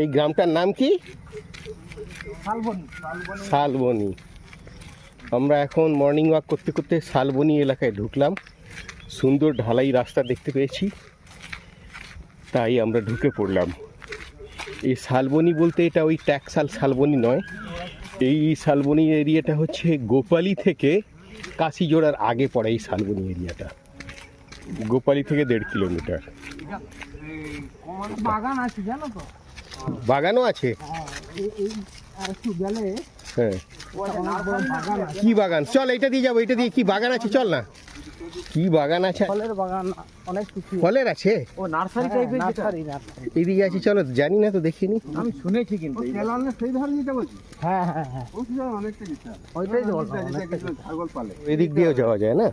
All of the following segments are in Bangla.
এই গ্রামটার নাম কি? শালবনী। আমরা এখন মর্নিং ওয়াক করতে করতে শালবনী এলাকায় ঢুকলাম। সুন্দর ঢালাই রাস্তা দেখতে পেয়েছি, তাই আমরা ঢুকে পড়লাম। এই শালবনী বলতে এটা ওই ট্যাক্সাল শালবনী নয়, এই শালবনী এরিয়াটা হচ্ছে গোপালী থেকে কাশিজোড়ার আগে পড়ে। এই শালবনী এরিয়াটা গোপালী থেকে 1.5 কিলোমিটার। বাগান আছে জানো তো? বাগানও আছে? হ্যাঁ, কি বাগান? চল এটা দিয়ে যাবো, এটা দিয়ে কি বাগান আছে, চল না। কি বাগান আছে? ফলের বাগান অনেক কিছু। ফলের আছে? ও নার্সারি টাইপের। নার্সারি এদিকে আছে, চলো। জানি না তো, দেখিনি। আমি শুনেছি কিন্তু সেই ধরনের যেটা বলছি। হ্যাঁ হ্যাঁ হ্যাঁ, অনেকটা কিছু ওইটাই তো বললাম, ছাগল পালে। এদিক দিয়েও যাওয়া যায় না?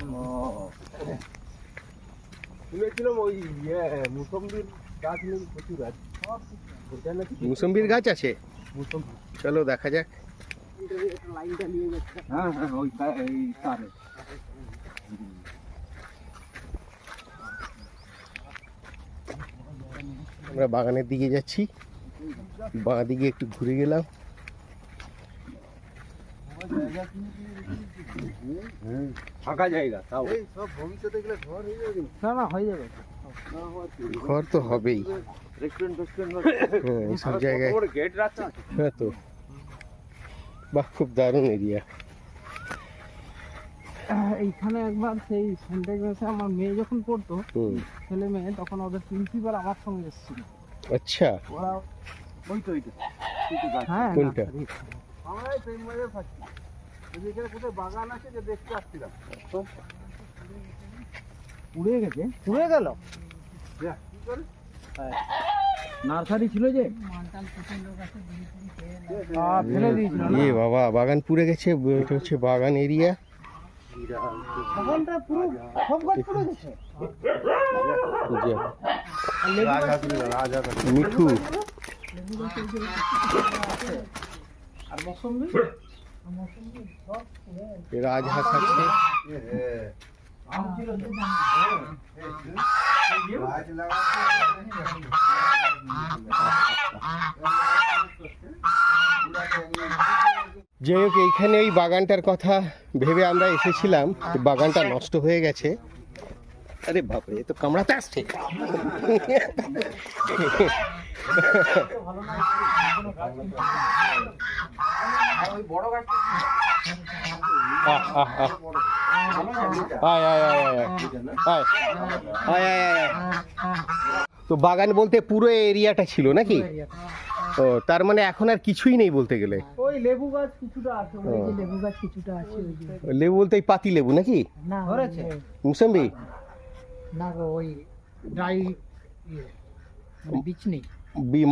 শুনেছিলাম ওই মুসম্বির গাছ প্রচুর আছে। মুসম্বির গাছ আছে? চলো দেখা যাক। লাইনটা নিয়ে যাচ্ছে। হ্যাঁ হ্যাঁ, ওই তারে। আমরা বাগানের দিকে যাচ্ছি, বাঁ দিকে একটু ঘুরে গেলাম। ফাঁকা জায়গা, তাও সব ভবিষ্যতে গেলে ঘর হয়ে যাবে। না হয়ে যাবে, ঘর তো হবেই। রেস্টুরেন্ট হ্যাঁ, এইসব জায়গায় গেট রাখছে। হ্যাঁ তো, বাহ, খুব দারুণ এরিয়া। এইখানে একবার সেই সেন্টারে আমার মেয়ে যখন পড়তো, ছেলে মেয়ে, তখন ওদের প্রিন্সিপাল আমার সঙ্গে এসেছিল। আচ্ছা, ওরা ওই তো হ্যাঁ, কোনটা? আমরা এই প্রেম বাজার থাকি, এখানে কোথায় বাগান আছে যে দেখতে আসছিলাম। উড়ে গেছে, উড়ে গেল। নার্সারি ছিল যে ফেলে দিয়েছিল। এ বাবা, বাগান পুড়ে গেছে। এটা হচ্ছে বাগান এরিয়া। বাগানটা পুরো সব গাছ পুড়ে গেছে। মিঠু আর মৌসুমী রাজহাঁস আছে। যাই হোক, এইখানে এই বাগানটার কথা ভেবে আমরা এসেছিলাম, বাগানটা নষ্ট হয়ে গেছে। আরে বাপরে, এ তো কামড়াতে আসছে। তো বাগান বলতে পুরো এরিয়াটা ছিল নাকি? ও, তার মানে এখন আর কিছুই নেই বলতে গেলে। ওই লেবু গাছ কিছুটা আছে, ওই যে লেবু গাছ কিছুটা আছে। ওই যে লেবু বলতে এই পাতি লেবু নাকি? না, ধরেছে মুসম্বি না গো, ওই ড্রাই বীজ নেই,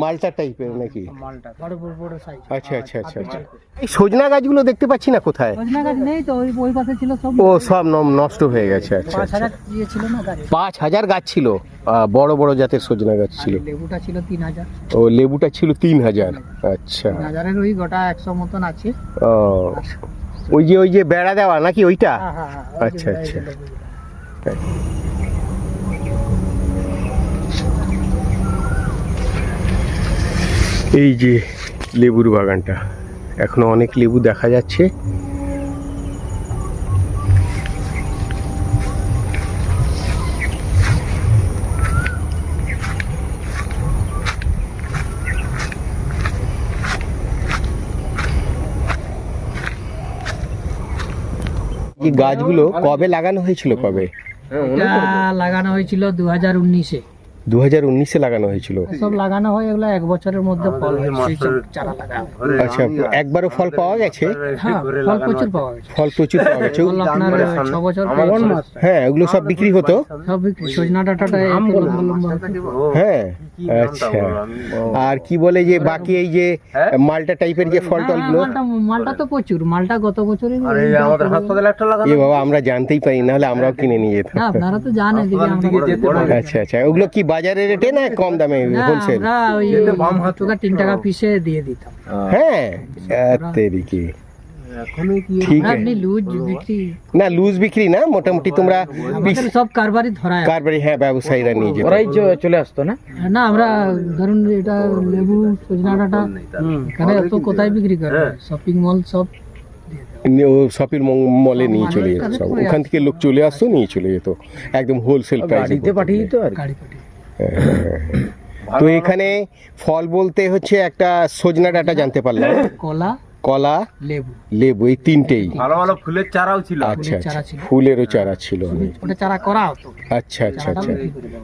মালটা টাইপের নাকি? মালটা বড় বড় বড় সাইজ। আচ্ছা আচ্ছা আচ্ছা আচ্ছা। এই সজনা গাছগুলো দেখতে পাচ্ছি না, কোথায়? সজনা গাছ নেই তো, ওই পাশে ছিল সব। ও, সব নষ্ট হয়ে গেছে। আচ্ছা আচ্ছা। 5000 দিয়ে ছিল না গাছ। 5000 গাছ ছিল, বড় বড় জাতের সজনা গাছ ছিল। লেবুটা ছিল 3000। ও, লেবুটা ছিল 3000। আচ্ছা, 3000-এর ওই গোটা 100 মতন আছে। ও, ওই যে বেড়া দেওয়া নাকি ওইটা? হ্যাঁ হ্যাঁ হ্যাঁ, আচ্ছা আচ্ছা। এই যে লেবুর বাগানটা, এখনো অনেক লেবু দেখা যাচ্ছে। এই গাছগুলো কবে লাগানো হয়েছিল? কবে লাগানো হয়েছিল? 2019-এ। 2019-এ লাগানো হয়েছিল। সব লাগানো হয়, এগুলো 1 বছরের মধ্যে ফল হয়, সেই সব চারা লাগানো। আচ্ছা, একবারও ফল পাওয়া গেছে? হ্যাঁ, ফল প্রচুর পাওয়া গেছে। ফল প্রচুর পাওয়া গেছে। ফল আপনার 6 বছর হ্যাঁ, ওগুলো সব বিক্রি হতো। সব বিক্রি। সজনা ডাঁটাটা হ্যাঁ, আচ্ছা। আর কি বলে যে বাকি এই যে মালটা টাইপের যে ফল টলগুলো? মালটা তো প্রচুর, মালটা গত বছরই। আমাদের হাসপাতালে একটা লাগানো। এ বাবা, আমরা জানতেই পারি, না হলে আমরাও কিনে নিয়ে যেতাম। না, আপনারা তো জানেন দিদি, আমরা। আচ্ছা আচ্ছা, ওগুলো কি বাজারের রেটে না কম দামে হোলসেল? আমরা ওই 3 টাকা পিসে দিয়ে দিতাম। হ্যাঁ, তেরিকি ঠিক আছে আপনি লুজ বিক্রি না লুজ বিক্রি না মোটামুটি তোমরা আমাদের সব কারবারই ধরায় কারবারি হ্যাঁ ব্যবসায়ীরা নিয়ে যেত ওরাই চলে আসতো না? না আমরা ধরুন এটা লেবু সজনা ডাঁটা এখানে এত কোথায় বিক্রি করে শপিং মল সব শপিং মলে নিয়ে চলে যেত সব ওখান থেকে লোক চলে আসতো নিয়ে চলে যেত একদম হোলসেল প্রাইসে বাড়িতে পাঠিয়ে দিত আর কি। গাড়ি পাঠিয়ে তো এখানে ফল বলতে হচ্ছে একটা সজনা ডাঁটা জানতে পারলাম কলা কলা লেবু লেবু এই তিনটেই ভালো ভালো ফুলের চারাও ছিল। আচ্ছা চারা আচ্ছা ছিল। ফুলেরও চারা ছিল ওটা চারা করা হতো আচ্ছা আচ্ছা আচ্ছা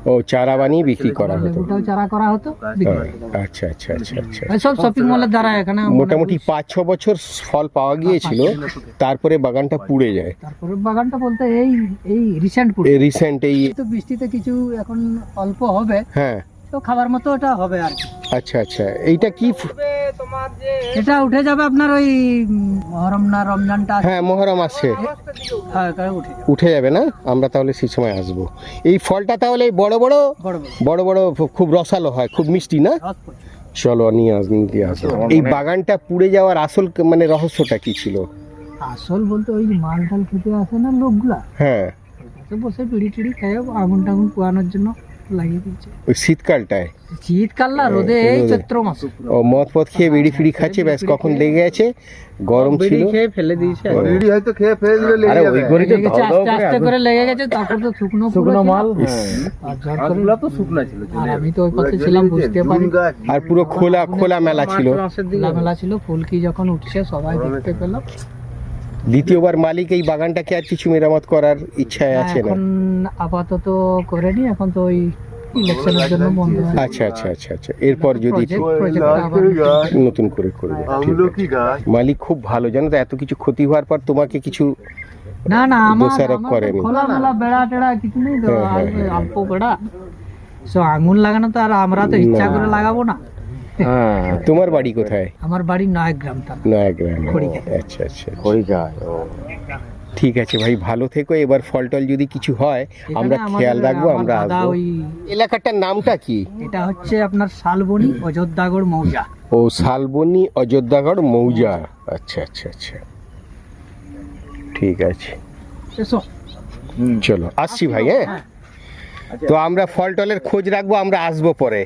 ও চারা বানিয়ে বিক্রি করা হতো লেবুটাও চারা করা হতো বিক্রি করা হতো। আচ্ছা আচ্ছা আচ্ছা আচ্ছা এই সব শপিং মলের দ্বারা এখানে মোটামুটি 5-6 বছর ফল পাওয়া গিয়েছিল তারপরে বাগানটা পুড়ে যায় তারপরে বাগানটা বলতে এই রিসেন্ট পুরো এই রিসেন্ট এই তো বৃষ্টিতে কিছু এখন অল্প হবে হ্যাঁ তো খাবার মতো এটা হবে আর কি আচ্ছা আচ্ছা এইটা কি এটা উঠে যাবে আপনার ওই মহরম না রমজানটা হ্যাঁ মহরম আসছে হ্যাঁ এখানে উঠে যাবে উঠে যাবে না আমরা তাহলে সেই সময় আসবো এই ফলটা তাহলে বড় বড় বড় বড় বড় খুব রসালো হয় খুব মিষ্টি না রস পড়ছে। চলো নিয়ে আসবো এই বাগানটা পুড়ে যাওয়ার আসল মানে রহস্যটা কি ছিল আসল বলতে ওই মাল টাল খেতে আসে না লোকগুলা হ্যাঁ তো বসে বিড়ি টিড়ি খেয়ে আগুন টাগুন পোয়ানোর জন্য লাগিয়ে দিচ্ছে ওই শীতকালটায় শীতকাল না রোদে এই চৈত্র মাসে ও মদ পথ খেয়ে বিড়ি ফিড়ি খাচ্ছে ব্যাস কখন লেগে গেছে গরম ছিল খেয়ে ফেলে দিয়েছে। বিড়ি হয়তো খেয়ে ফেলে দিলে আরে ওই গড়িতে লেগে গেছে, আস্তে আস্তে করে লেগে গেছে তারপর তো শুকনো শুকনো মাল। আর ঝড় করে গাছগুলো তো শুকনা ছিল। আর আমি তো ওই পাশে ছিলাম বুঝতে পারি গাছ আর পুরো খোলা খোলা মেলা ছিল খোলামেলা ছিল ফুলকি যখন উঠছে সবাই দেখতে পেলাম দ্বিতীয়বার মালিক এই বাগানটাকে আর কিছু মেরামত করার ইচ্ছায় আছে না এখন আপাতত করেনি এখন তো ওই ইলেকশনের জন্য বন্ধ হয়ে গেছে। আচ্ছা আচ্ছা আচ্ছা আচ্ছা এরপর যদি প্রজেক্ট আবার নতুন করে করবে ঠিক আছে। আমলকি গাছ মালিক খুব ভালো জানো তো এত কিছু ক্ষতি হওয়ার পর তোমাকে কিছু না না আমার দোষারোপ করেনি। খোলামেলা বেড়া টেড়া কিছু নেই তো হ্যাঁ, আর হ্যাঁ, অল্প বেড়া সো আঙুর লাগানো তো আর আমরা তো ইচ্ছা করে লাগাবো না হ্যাঁ তোমার বাড়ি কোথায় আমার বাড়ি 9 গ্রাম তার নয়াগ্রাম খড়িঘাট। আচ্ছা আচ্ছা ওই গাছ ঠিক আছে ভাই ভালো থেকো এবার ফল টল যদি কিছু হয় আমরা এখানে খেয়াল আমাদের- রাখবো আমার আমরা দাদা আসবো ওই এলাকাটার নামটা কি এটা হচ্ছে আপনার শালবনি অযোধ্যাগড় মৌজা ও শালবনী অযোধ্যাগড় মৌজা আচ্ছা আচ্ছা আচ্ছা ঠিক আছে এসো চলো আসছি ভাই হ্যাঁ তো আমরা ফল টলের খোঁজ রাখবো আমরা আসবো পরে